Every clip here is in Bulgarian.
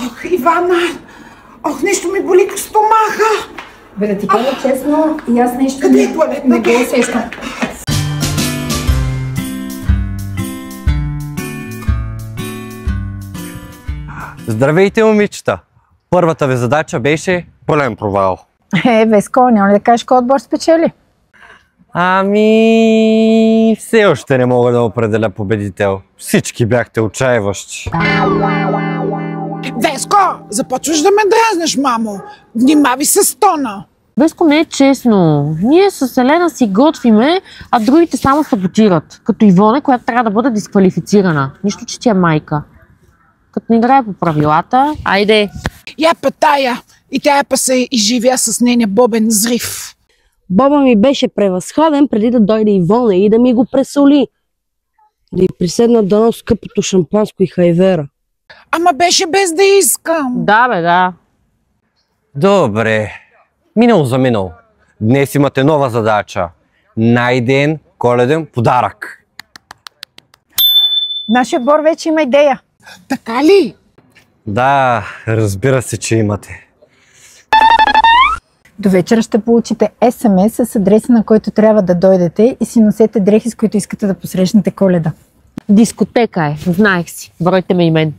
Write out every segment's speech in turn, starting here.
Ох, Ивана! Ох, нещо ми боли в стомаха! Бе, да ти кажа честно, и аз нещо Къде е туалетната? не го усещам. Здравейте, момичета! Първата ви задача беше пълен провал. Веско, няма ли да кажеш кой отбор спечели? Ами... все още не мога да определя победител. Всички бяхте отчаиващи. Веско, започваш да ме дразнеш, мамо. Внимавай с тона. Веско, не е честно. Ние с Елена си готвиме, а другите само саботират. Като Ивоне, която трябва да бъде дисквалифицирана. Нищо, че ти е майка. Като не играе по правилата, айде. Я тая. И тя па се изживя с нейния бобен зрив. Боба ми беше превъзходен преди да дойде Ивона и да ми го пресоли. Да й приседна дано скъпото шампанско и хайвера. Ама беше без да искам. Да, бе, да. Добре. Минало за минало. Днес имате нова задача. Най-ден коледен подарък. Нашия отбор вече има идея. Така ли? Да, разбира се, че имате. До вечера ще получите SMS с адреса, на който трябва да дойдете и си носете дрехи, с които искате да посрещнете Коледа. Дискотека е, знаех си. Бройте ме и мен.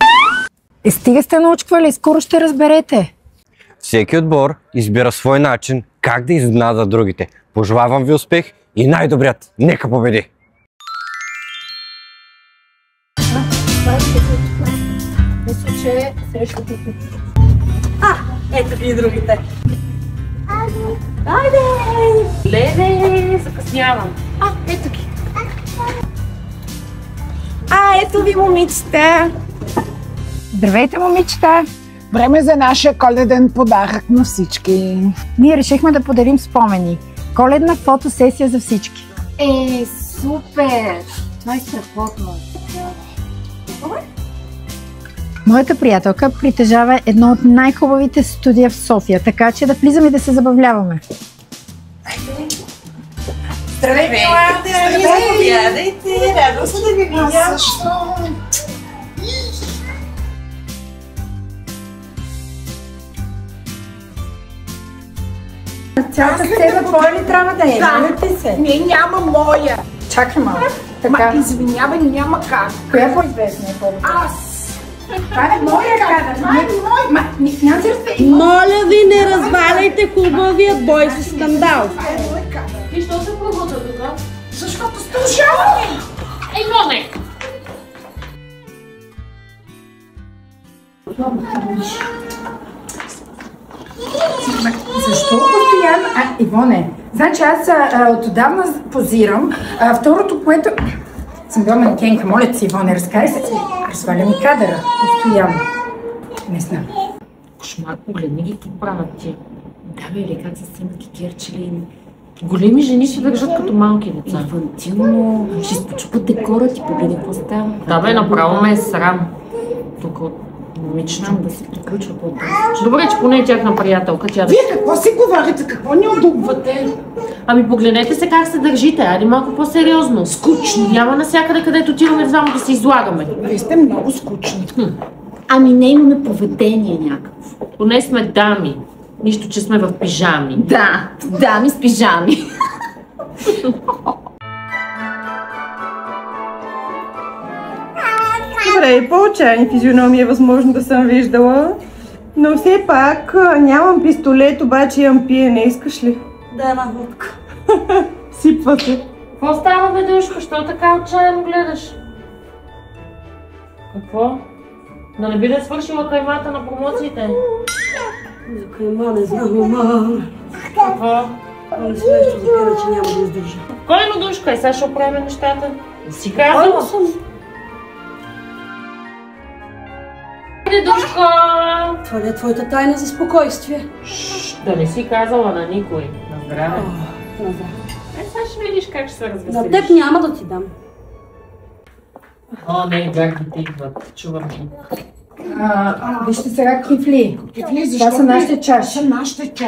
Стига сте научквали, скоро ще разберете. Всеки отбор избира свой начин как да изненада другите. Пожелавам ви успех и най-добрият нека победи! Мисля, че срещата тук. Ето ви и другите. Леле, закъснявам. Ето ги. Ето ви, момичета! Здравейте, момичета! Време за нашия коледен подарък на всички. Ние решихме да подарим спомени. Коледна фотосесия за всички. Супер! Това е страхотно. Моята приятелка притежава едно от най-хубавите студия в София, така че да влизаме и да се забавляваме. Здравейте! Заповядайте, радвам се да ви видя. Защо? Цялата сцена твоя ли трябва да е? Да, не, няма моя. Чакай малко. Така. Извинявай, няма как. Коя е по-известна е по-добре? Аз. Това е моя кадър. Това е мой. Няма се Моля ви, не разваляйте хубавия бой с скандал. Това е мой кадър. И що се пробута тук? Защото сте ужасни. Ивоне! Защо постоянно? Ивоне, значи аз отдавна позирам. Второто, което... Съм била манекенка, моля си, Ивоне, разкарай се. Разваля ми кадъра, постоянно. Не знам. Кошмар, погледни ги, какво правят ти. Да, бе, или как са снимат герчили. Големи жени ще държат като малки деца. Инфантилно, ще изпочупат декора ти, погледни какво става. Да, бе, направо ме е срам. Тук от момичето. Да се приключва по-бързо. Добре, че поне е тяхна приятелка. Тя да... Вие какво си говорите? Какво ни удобвате? Ами погледнете се как се държите, айде малко по-сериозно. Скучно. Няма навсякъде, където отиваме само да се излагаме. Вие сте много скучни. Ами не имаме поведение някакво. Поне сме дами. Нищо, че сме в пижами. Да, дами с пижами. Добре, по-отчаяни физиономии е възможно да съм виждала, но все пак нямам пистолет, обаче имам пиене. Искаш ли? Да, една водка. Сипва се. Какво става, бе, Душко? Що така отчаяно гледаш? Какво? Да не би да е свършила каймата на промоциите? За кайма не знам, ама... Какво? Не си нещо запира, че няма да издържа. Спокойно, Душка, и сега ще оправим нещата. Си казала? Хайде, Душка! Това ли е твоята тайна за спокойствие? Да не си казала на никой. На здраве. На здраве. Сега ще видиш как ще се На развеселиш. теб няма да ти дам. О, не, гърдите идват. Чувам ги. Вижте сега кифли. Това са нашите чаши.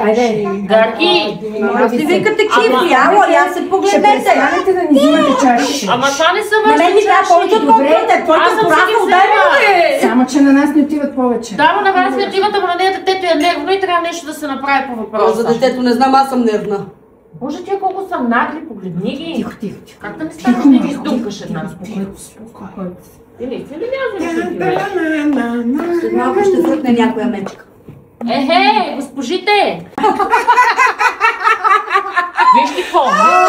Айде. Гарги! Моля ви Ти се. викате кифли, ало, я се Ще погледнете. престанете да ни взимате чаши. Ама това не са На мен вашите ми трябва чаши. повече от колкото е. Твоите Аз съм порасна си ги ударя взела. ли? Само, че на нас не отиват повече. Да, на вас не отиват, ама на нея детето е нервно и трябва нещо да се направи по За въпроса. детето не знам, аз съм нервна. Боже, тия колко са нагли, погледни ги. Тихо. Как да не станеш да ги издукаш една? Спокойно. Ти наистина ли няма да ги След малко ще фръкне някоя мечка. Ехе, госпожите! Вижте какво,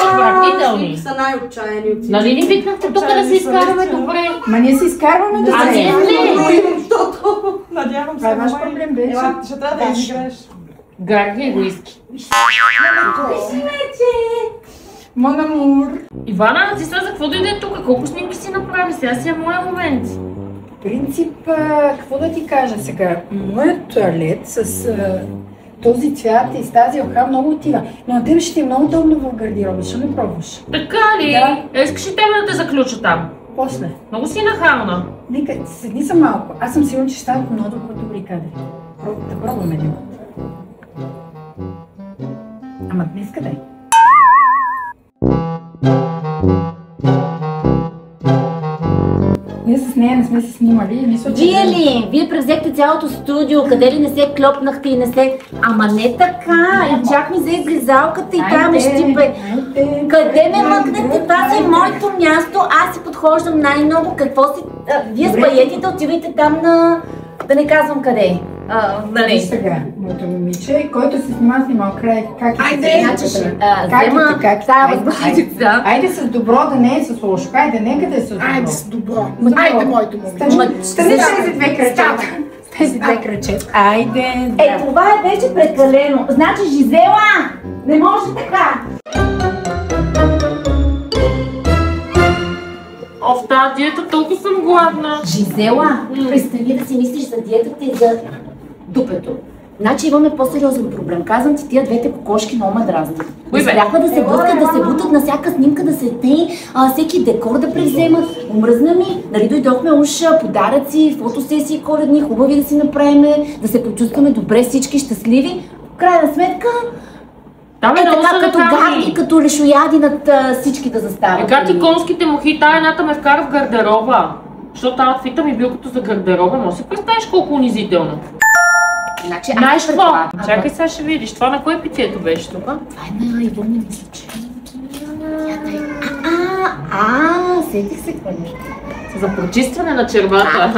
отвратителни. Са най-отчаяни от всички. Нали ни викнахте тук да се изкараме добре? Ма ние се изкарваме да А ние не! Надявам Това се, е ваш май. проблем, вече. Ела, ще трябва да изиграеш. Гарги егоистки. Мон амур. Ивана, ти сега за какво дойде тук? Колко снимки си направи? Сега си е моя момент. Принцип, какво да ти кажа сега? Моят туалет с този цвят и с тази оха много отива. Но на теб ще ти е много удобно в гардероба, ще не пробваш. Така ли? Да. Искаш ли тебе да те заключа там? После. Много си нахална. Нека, седни са малко. Аз съм сигурна, че ще стават много добри кадри. Да пробваме него. Ама днес къде? Ние с нея не сме се снимали. Мисля, че... Вие ли? Вие превзехте цялото студио, къде ли не се клопнахте и не се... Ама не така! И чак ми взе близалката и тая ме щипе. Къде ме мъкнете? Това си моето място, аз си подхождам най-много. Какво си... Вие с паетите отивайте там на... Да не казвам къде. Виж сега, моето момиче, който се снима край. Как е? Значи ще взема тази възможница. Айде с добро, да не е с лошо. Айде, нека да е с добро. Айде с добро. Айде, моето момиче. Стани с тези две крачета. С тези две крачета. Айде. Това е вече прекалено. Значи, Жизела, не може така. В тази диета толкова съм гладна. Жизела, престани да си мислиш за диетата и за дупето. Значи имаме по-сериозен проблем. Казвам ти, тия двете кокошки много ме дразнят. Кой бе? Успяха да се блъскат, да се бутат на всяка снимка, да се тъй, всеки декор да превземат. Омръзна ми, нали дойдохме уж подаръци, фотосесии коледни, хубави да си направиме, да се почувстваме добре, всички щастливи. В крайна сметка, Там е много така като нахални. гарди, като лешояди над всички да застават. Ега ти конските мухи, тая едната ме вкара в гардероба. Защото аутфита ми бил като за гардероба, но си представиш колко унизително. Значи, Знаеш какво? Чакай сега ще видиш. Това на кое питието беше тук? Това е на Ивон, не мисля, че. Сетих се какво нещо. За прочистване на червата.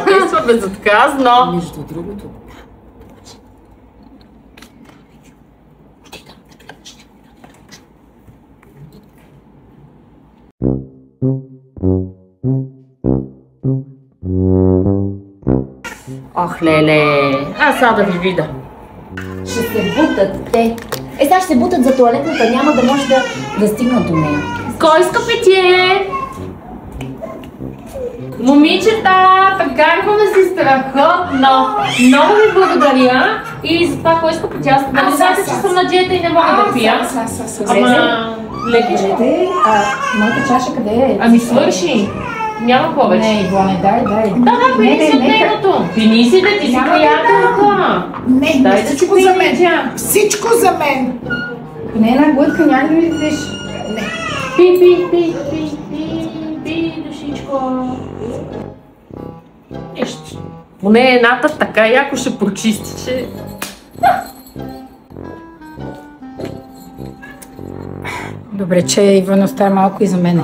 Действа безотказно. Между другото. Ох, леле. Аз сега да ви видя. Ще се бутат те. Сега ще се бутат за туалетната, няма да може да стигнат до нея. Кой иска питие? Момичета, прекарваме си страхотно. Много ви благодаря. И за това, кой иска питие? Аз нали знаете, че съм на диета и не мога да пия. Ама, лекичко. Моята чаша къде е? Ами свърши. Няма повече. Не, Ивоне, дай. Да, пини си от нейното. Пини си да ти си приятелка. Не, Дай да си всичко за мен. пини тя. Всичко за мен. Поне една глътка няма да ми видиш. Пи, душичко. Нищо. Поне едната така яко ще прочисти, че... Добре, че Иван оставя малко и за мене.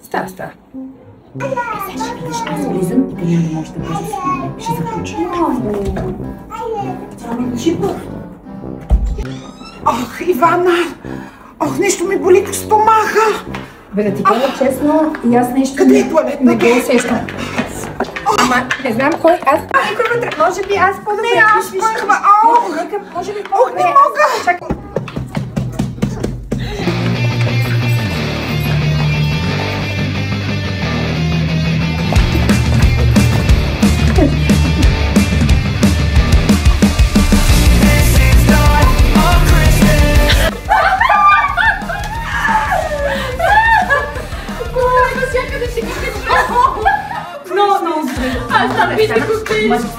Става. Сега ще видиш, аз влизам и да няма да може да влезе с мен. Ще заключа. Ох, Ивана. Ох, нещо ми боли в стомаха. Бе, да ти кажа честно, и аз нещо Къде е туалетната? не го усещам. Ама не знам кой, аз никой вътре, може би аз по-добре. Не, аз пъхва. Ох, Нека, може би ох, не мога. Чакай.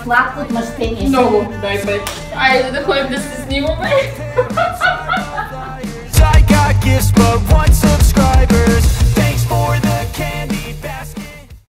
Сладко отмъщение. Много, дай 5. Айде да ходим да се снимаме. I got gifts, but once